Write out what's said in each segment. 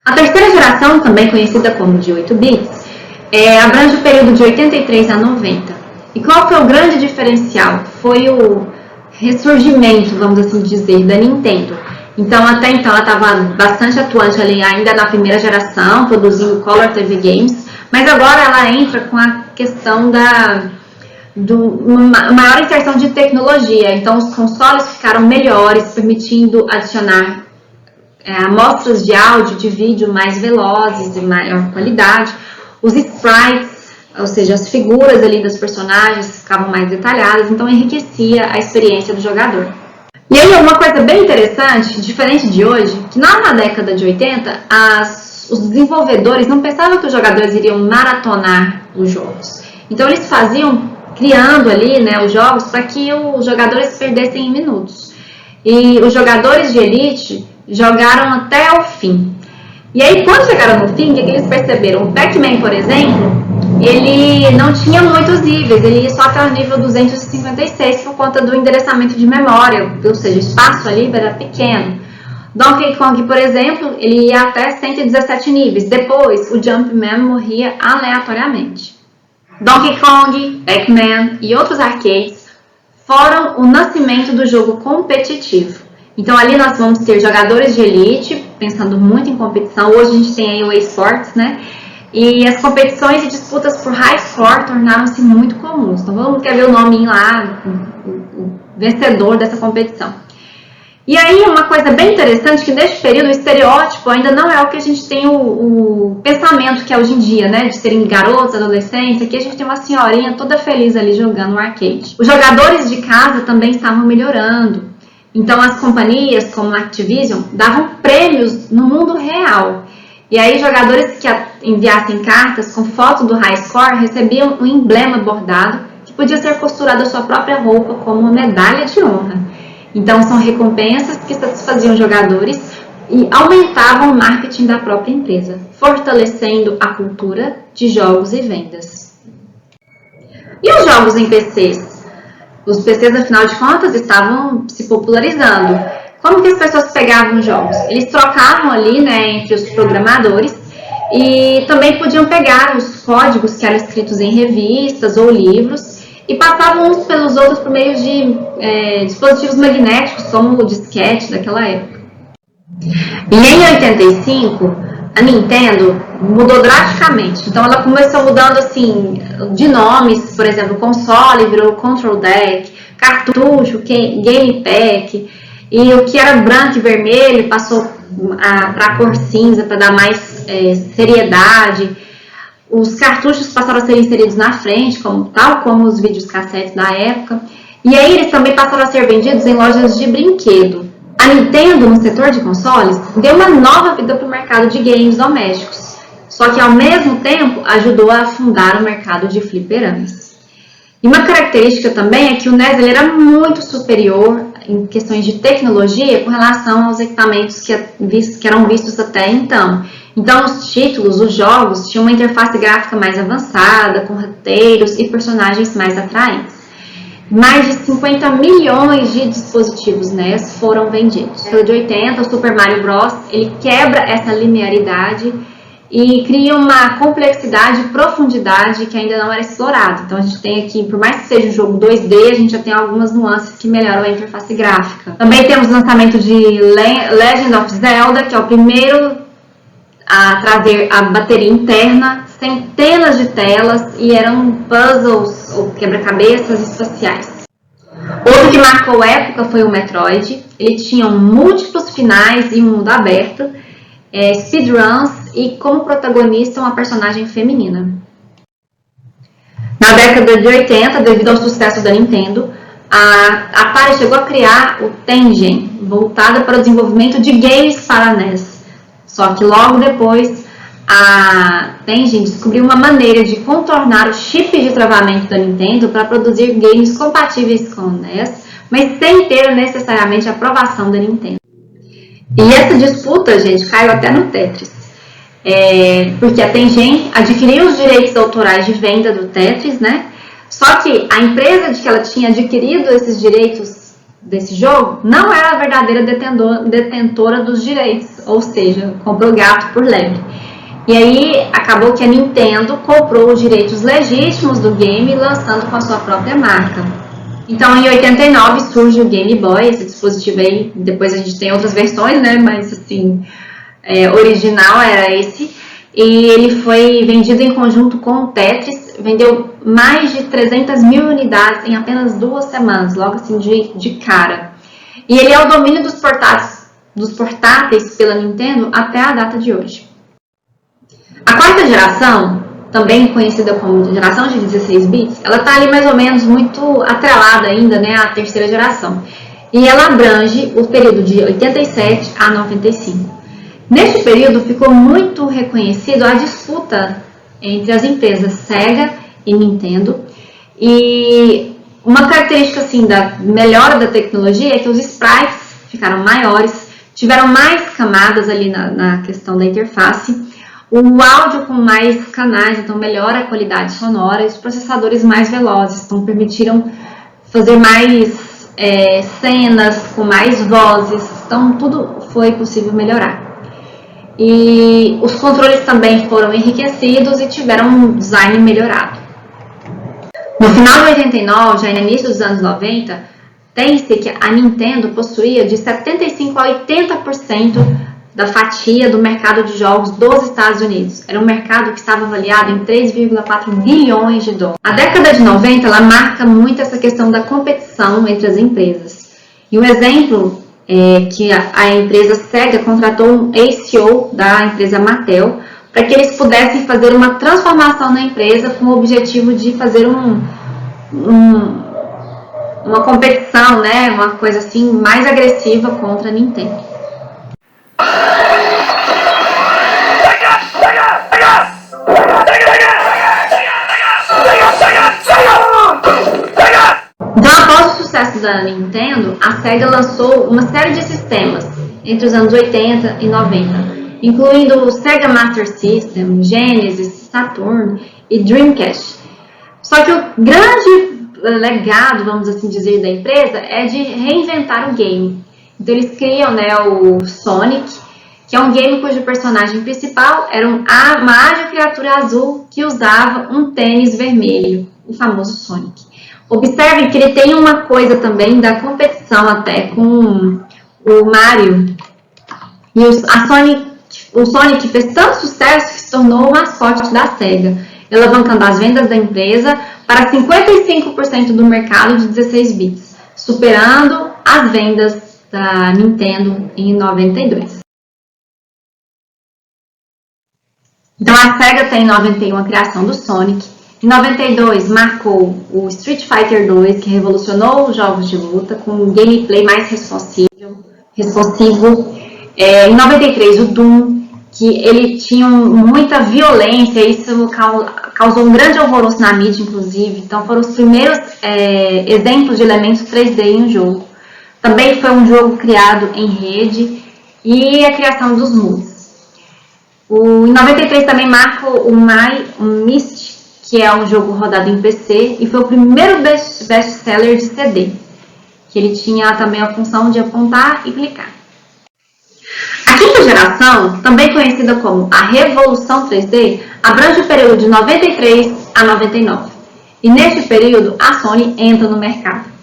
A terceira geração, também conhecida como de 8 bits, abrange o período de 83 a 90. E qual foi o grande diferencial? Foi o ressurgimento, vamos assim dizer, da Nintendo. Então, até então, ela estava bastante atuante ali ainda na primeira geração, produzindo Color TV Games, mas agora ela entra com a questão maior inserção de tecnologia. Então, os consoles ficaram melhores, permitindo adicionar amostras de áudio, de vídeo mais velozes, de maior qualidade. Os sprites, ou seja, as figuras ali das personagens ficavam mais detalhadas, então enriquecia a experiência do jogador. E aí uma coisa bem interessante, diferente de hoje, que lá na década de 80, os desenvolvedores não pensavam que os jogadores iriam maratonar os jogos. Então eles criando ali, né, os jogos para que os jogadores perdessem em minutos. E os jogadores de elite jogaram até o fim. E aí, quando chegaram no fim, o que eles perceberam? O Pac-Man, por exemplo, ele não tinha muitos níveis, ele ia só até o nível 256 por conta do endereçamento de memória, ou seja, o espaço ali era pequeno. Donkey Kong, por exemplo, ele ia até 117 níveis, depois o Jumpman morria aleatoriamente. Donkey Kong, Pac-Man e outros arcades foram o nascimento do jogo competitivo. Então ali nós vamos ter jogadores de elite, pensando muito em competição. Hoje a gente tem aí o eSports, né? E as competições e disputas por high score tornaram-se muito comuns. Então todo mundo quer ver o nome lá, o vencedor dessa competição. E aí uma coisa bem interessante, que neste período o estereótipo ainda não é o que a gente tem o pensamento que é hoje em dia, né? De serem garotos, adolescentes. Aqui a gente tem uma senhorinha toda feliz ali jogando no arcade. Os jogadores de casa também estavam melhorando. Então as companhias como a Activision davam prêmios no mundo real. E aí jogadores que enviassem cartas com foto do high score recebiam um emblema bordado que podia ser costurado à sua própria roupa como uma medalha de honra. Então são recompensas que satisfaziam jogadores e aumentavam o marketing da própria empresa, fortalecendo a cultura de jogos e vendas. E os jogos em PCs? Os PCs, afinal de contas, estavam se popularizando. Como que as pessoas pegavam os jogos? Eles trocavam ali, né, entre os programadores e também podiam pegar os códigos que eram escritos em revistas ou livros e passavam uns pelos outros por meio de dispositivos magnéticos, como o disquete daquela época. E em 85, a Nintendo mudou drasticamente. Então ela começou mudando assim de nomes, por exemplo, o console virou Control Deck, cartucho, Game Pack, e o que era branco e vermelho passou para a cor cinza para dar mais seriedade. Os cartuchos passaram a ser inseridos na frente, tal como os videocassetes da época. E aí eles também passaram a ser vendidos em lojas de brinquedo. A Nintendo, no setor de consoles, deu uma nova vida para o mercado de games domésticos, só que ao mesmo tempo ajudou a afundar o mercado de fliperamas. E uma característica também é que o NES ele era muito superior em questões de tecnologia com relação aos equipamentos que eram vistos até então. Então os títulos, os jogos, tinham uma interface gráfica mais avançada, com roteiros e personagens mais atraentes. Mais de 50 milhões de dispositivos NES foram vendidos. Na década de 80, o Super Mario Bros. Ele quebra essa linearidade e cria uma complexidade e profundidade que ainda não era explorada. Então a gente tem aqui, por mais que seja um jogo 2D, a gente já tem algumas nuances que melhoram a interface gráfica. Também temos o lançamento de Legend of Zelda, que é o primeiro a trazer a bateria interna, centenas de telas e eram puzzles ou quebra-cabeças espaciais. Outro que marcou a época foi o Metroid. Ele tinha múltiplos finais e um mundo aberto, speedruns e como protagonista uma personagem feminina. Na década de 80, devido ao sucesso da Nintendo, a Atari chegou a criar o Tengen, voltada para o desenvolvimento de games para NES. Só que logo depois a Tengen descobriu uma maneira de contornar o chip de travamento da Nintendo para produzir games compatíveis com o NES, mas sem ter necessariamente a aprovação da Nintendo. E essa disputa, gente, caiu até no Tetris. Porque a Tengen adquiriu os direitos autorais de venda do Tetris, né? Só que a empresa de que ela tinha adquirido esses direitos desse jogo não era a verdadeira detentora dos direitos, ou seja, comprou gato por lebre. E aí acabou que a Nintendo comprou os direitos legítimos do game, lançando com a sua própria marca. Então, em 89 surge o Game Boy, esse dispositivo aí. Depois a gente tem outras versões, né? Mas assim, original era esse. E ele foi vendido em conjunto com o Tetris, vendeu mais de 300 mil unidades em apenas 2 semanas, logo assim de cara. E ele é o domínio dos portáteis pela Nintendo até a data de hoje. A quarta geração, também conhecida como geração de 16 bits, ela está ali mais ou menos muito atrelada ainda, né, à terceira geração. E ela abrange o período de 87 a 95. Neste período ficou muito reconhecido a disputa entre as empresas Sega e Nintendo. E uma característica assim da melhora da tecnologia é que os sprites ficaram maiores, tiveram mais camadas ali na questão da interface, o áudio com mais canais, então melhora a qualidade sonora, e os processadores mais velozes, então permitiram fazer mais cenas com mais vozes, então tudo foi possível melhorar. E os controles também foram enriquecidos e tiveram um design melhorado. No final de 89, já no início dos anos 90, tem-se que a Nintendo possuía de 75% a 80% da fatia do mercado de jogos dos Estados Unidos. Era um mercado que estava avaliado em 3,4 bilhões de dólares. A década de 90 ela marca muito essa questão da competição entre as empresas. E um exemplo que a empresa Sega contratou um ACO da empresa Mattel para que eles pudessem fazer uma transformação na empresa com o objetivo de fazer uma competição, né, uma coisa assim mais agressiva contra a Nintendo. Então, após o sucesso da Nintendo, a Sega lançou uma série de sistemas entre os anos 80 e 90, incluindo o Sega Master System, Genesis, Saturn e Dreamcast. Só que o grande legado, vamos assim dizer, da empresa é de reinventar o game. Então, eles criam, né, o Sonic, que é um game cujo personagem principal era uma ágil criatura azul que usava um tênis vermelho, o famoso Sonic. Observem que ele tem uma coisa também da competição até com o Mario. E o Sonic fez tanto sucesso que se tornou o mascote da Sega, alavancando as vendas da empresa para 55% do mercado de 16 bits, superando as vendas da Nintendo em 92. Então a Sega tem em 91 a criação do Sonic. Em 92 marcou o Street Fighter 2, que revolucionou os jogos de luta com um gameplay mais responsivo. Em 93 o Doom, que ele tinha muita violência, isso causou um grande alvoroço na mídia, inclusive. Então foram os primeiros exemplos de elementos 3D em um jogo. Também foi um jogo criado em rede e a criação dos moods. Em 93 também marca o Myst, que é um jogo rodado em PC e foi o primeiro best-seller de CD, que ele tinha também a função de apontar e clicar. A quinta geração, também conhecida como a Revolução 3D, abrange o período de 93 a 99. E neste período, a Sony entra no mercado.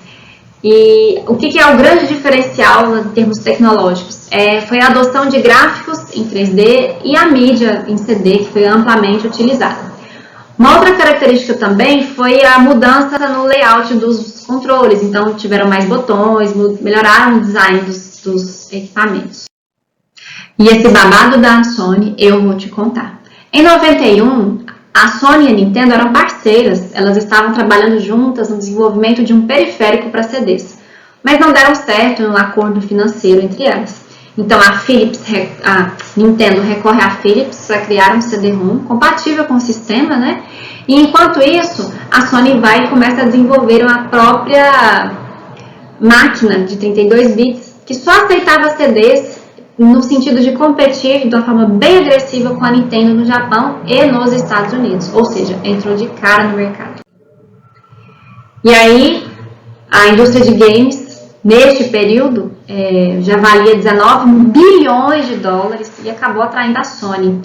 E o que é o grande diferencial em termos tecnológicos? Foi a adoção de gráficos em 3D e a mídia em CD, que foi amplamente utilizada. Uma outra característica também foi a mudança no layout dos controles, então tiveram mais botões, melhoraram o design dos equipamentos. E esse babado da Sony eu vou te contar. Em 91, a Sony e a Nintendo eram parceiras, elas estavam trabalhando juntas no desenvolvimento de um periférico para CDs, mas não deram certo no acordo financeiro entre elas. Então a Nintendo recorre à Philips para criar um CD-ROM compatível com o sistema, né? E enquanto isso, a Sony vai e começa a desenvolver uma própria máquina de 32 bits que só aceitava CDs no sentido de competir de uma forma bem agressiva com a Nintendo no Japão e nos Estados Unidos, ou seja, entrou de cara no mercado. E aí, a indústria de games Neste período, já valia 19 bilhões de dólares e acabou atraindo a Sony.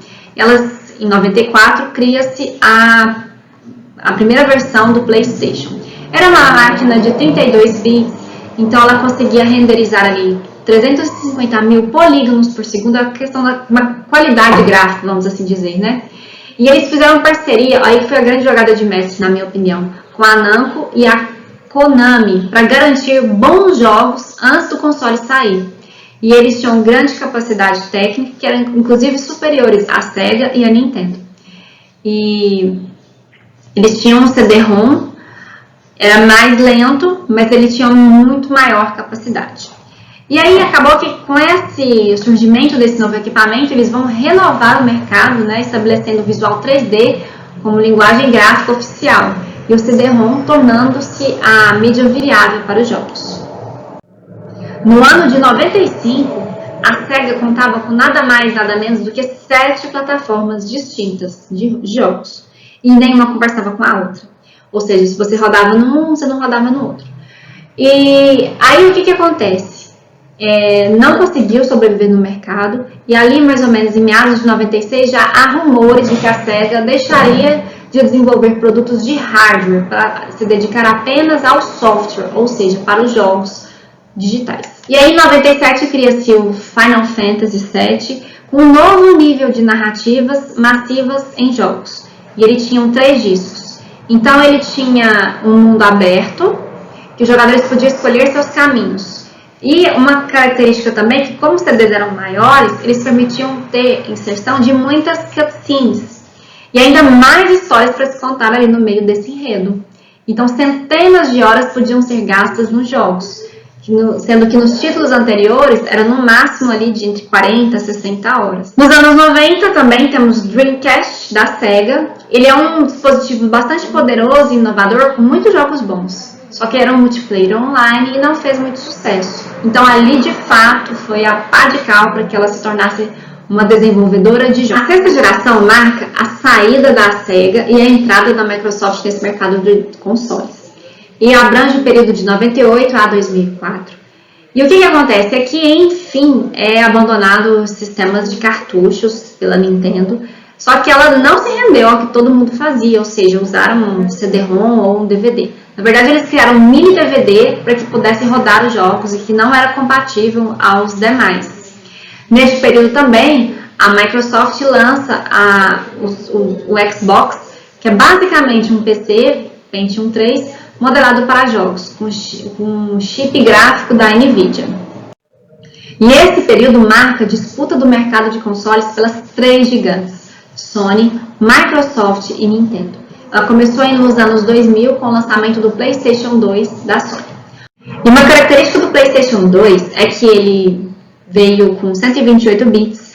Em 94, cria-se a primeira versão do PlayStation. Era uma máquina de 32 bits, então ela conseguia renderizar ali 350 mil polígonos por segundo, a questão de uma qualidade gráfica, vamos assim dizer, né? E eles fizeram parceria, aí foi a grande jogada de mestre, na minha opinião, com a Namco e a Konami, para garantir bons jogos antes do console sair. E eles tinham grande capacidade técnica, que eram inclusive superiores à Sega e à Nintendo. E eles tinham um CD-ROM, era mais lento, mas eles tinham muito maior capacidade. E aí acabou que com esse surgimento desse novo equipamento, eles vão renovar o mercado, né, estabelecendo o visual 3D como linguagem gráfica oficial, e o CD-ROM tornando-se a mídia viável para os jogos. No ano de 95, a Sega contava com nada mais, nada menos do que 7 plataformas distintas de jogos, e nenhuma conversava com a outra. Ou seja, se você rodava num, você não rodava no outro. E aí o que acontece? Não conseguiu sobreviver no mercado, e ali mais ou menos em meados de 96 já há rumores de que a Sega deixaria de desenvolver produtos de hardware para se dedicar apenas ao software, ou seja, para os jogos digitais. E aí em 97 cria-se o Final Fantasy VII com um novo nível de narrativas massivas em jogos, e ele tinha 3 discos. Então ele tinha um mundo aberto, que os jogadores podiam escolher seus caminhos. E uma característica também é que, como os CDs eram maiores, eles permitiam ter inserção de muitas cutscenes e ainda mais histórias para se contar ali no meio desse enredo. Então centenas de horas podiam ser gastas nos jogos, sendo que nos títulos anteriores era no máximo ali de entre 40 a 60 horas. Nos anos 90 também temos o Dreamcast da Sega. Ele é um dispositivo bastante poderoso e inovador com muitos jogos bons. Só que era um multiplayer online e não fez muito sucesso. Então ali de fato foi a pá de cal para que ela se tornasse uma desenvolvedora de jogos. A 6ª geração marca a saída da Sega e a entrada da Microsoft nesse mercado de consoles. E abrange o período de 98 a 2004. E o que acontece é que, enfim, é abandonado os sistemas de cartuchos pela Nintendo, só que ela não se rendeu ao que todo mundo fazia, ou seja, usaram um CD-ROM ou um DVD. Na verdade, eles criaram um mini DVD para que pudessem rodar os jogos e que não era compatível aos demais. Neste período também, a Microsoft lança o Xbox, que é basicamente um PC Pentium 3, modelado para jogos, com chip gráfico da Nvidia. E esse período marca a disputa do mercado de consoles pelas 3 gigantes, Sony, Microsoft e Nintendo. Ela começou nos anos 2000 com o lançamento do PlayStation 2 da Sony. E uma característica do PlayStation 2 é que ele veio com 128 bits,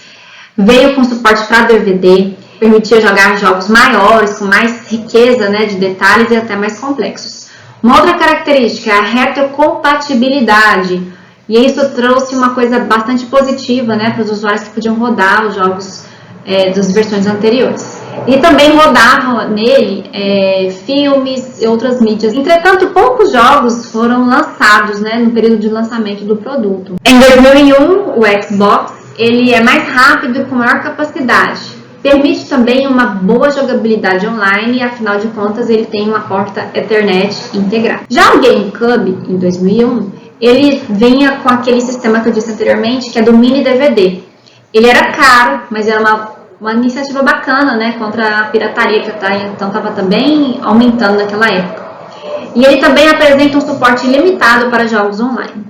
veio com suporte para DVD, permitia jogar jogos maiores, com mais riqueza, né, de detalhes e até mais complexos. Uma outra característica é a retrocompatibilidade, e isso trouxe uma coisa bastante positiva, né, para os usuários que podiam rodar os jogos das versões anteriores. E também rodavam nele filmes e outras mídias. Entretanto, poucos jogos foram lançados, né, no período de lançamento do produto. Em 2001, o Xbox ele é mais rápido e com maior capacidade. Permite também uma boa jogabilidade online e, afinal de contas, ele tem uma porta Ethernet integrada. Já o GameCube, em 2001, ele vinha com aquele sistema que eu disse anteriormente, que é do mini DVD. Ele era caro, mas era uma iniciativa bacana, né, contra a pirataria que então estava também aumentando naquela época. E ele também apresenta um suporte ilimitado para jogos online.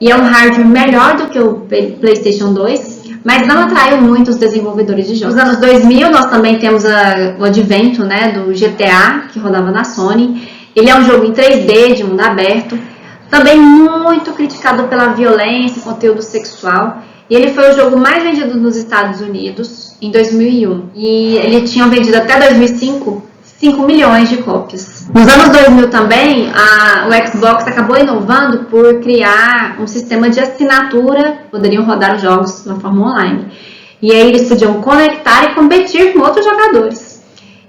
E é um hardware melhor do que o PlayStation 2, mas não atraiu muito os desenvolvedores de jogos. Nos anos 2000, nós também temos o advento, né, do GTA, que rodava na Sony. Ele é um jogo em 3D, de mundo aberto, também muito criticado pela violência e conteúdo sexual. E ele foi o jogo mais vendido nos Estados Unidos em 2001. E ele tinha vendido até 2005 5 milhões de cópias. Nos anos 2000 também, o Xbox acabou inovando por criar um sistema de assinatura, poderiam rodar os jogos de uma forma online. E aí eles podiam conectar e competir com outros jogadores.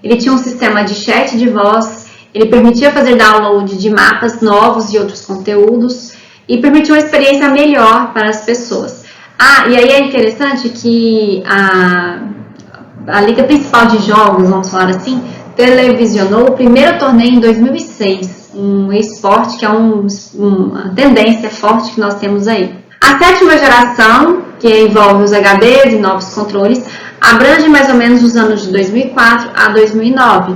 Ele tinha um sistema de chat de voz, ele permitia fazer download de mapas novos e outros conteúdos, e permitir uma experiência melhor para as pessoas. E aí é interessante que a liga principal de jogos, vamos falar assim, televisionou o primeiro torneio em 2006, um esporte que é uma tendência forte que nós temos aí. A 7ª geração, que envolve os HDs e novos controles, abrange mais ou menos os anos de 2004 a 2009.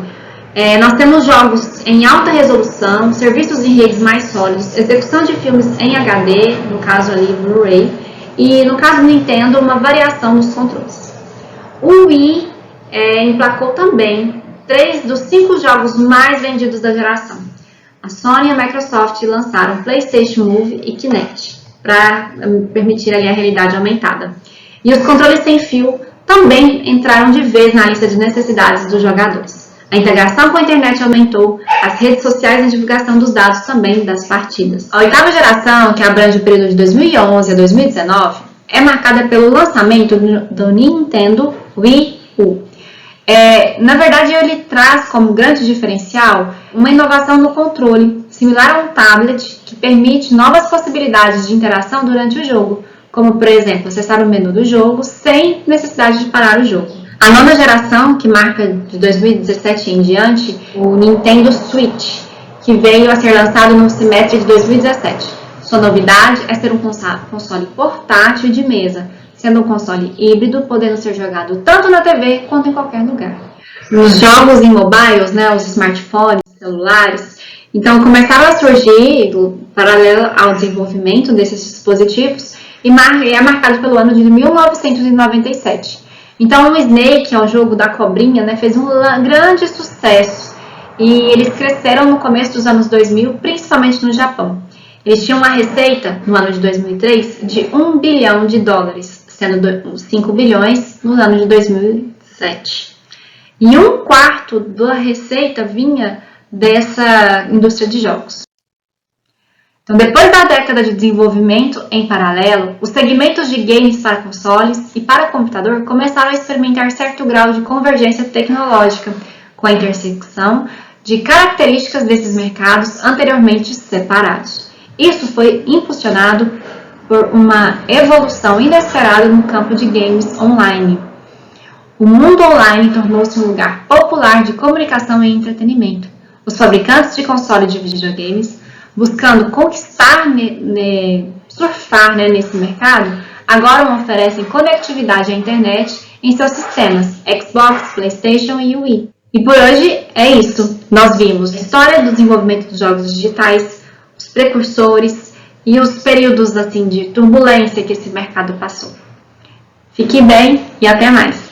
Nós temos jogos em alta resolução, serviços em redes mais sólidos, execução de filmes em HD, no caso ali Blu-ray, e no caso do Nintendo, uma variação nos controles. O Wii emplacou também 3 dos 5 jogos mais vendidos da geração. A Sony e a Microsoft lançaram PlayStation Move e Kinect para permitir ali a realidade aumentada. E os controles sem fio também entraram de vez na lista de necessidades dos jogadores. A integração com a internet aumentou, as redes sociais e a divulgação dos dados também das partidas. A 8ª geração, que abrange o período de 2011 a 2019, é marcada pelo lançamento do Nintendo Wii U. Na verdade, ele traz como grande diferencial uma inovação no controle, similar a um tablet, que permite novas possibilidades de interação durante o jogo, como, por exemplo, acessar o menu do jogo sem necessidade de parar o jogo. A 9ª geração, que marca de 2017 em diante, o Nintendo Switch, que veio a ser lançado no semestre de 2017. Sua novidade é ser um console portátil de mesa, sendo um console híbrido, podendo ser jogado tanto na TV quanto em qualquer lugar. Os jogos em mobiles, os smartphones, celulares, então começaram a surgir paralelo ao desenvolvimento desses dispositivos e é marcado pelo ano de 1997. Então o Snake, que é o jogo da cobrinha, fez um grande sucesso e eles cresceram no começo dos anos 2000, principalmente no Japão. Eles tinham uma receita no ano de 2003 de $1 bilhão, sendo 5 bilhões no ano de 2007. E 1/4 da receita vinha dessa indústria de jogos. Então, depois da década de desenvolvimento em paralelo, os segmentos de games para consoles e para computador começaram a experimentar certo grau de convergência tecnológica, com a intersecção de características desses mercados anteriormente separados. Isso foi impulsionado por uma evolução inesperada no campo de games online. O mundo online tornou-se um lugar popular de comunicação e entretenimento. Os fabricantes de consoles de videogames, buscando conquistar, surfar nesse mercado, agora oferecem conectividade à internet em seus sistemas Xbox, PlayStation e Wii. E por hoje é isso. Nós vimos a história do desenvolvimento dos jogos digitais, os precursores e os períodos de turbulência que esse mercado passou. Fique bem e até mais!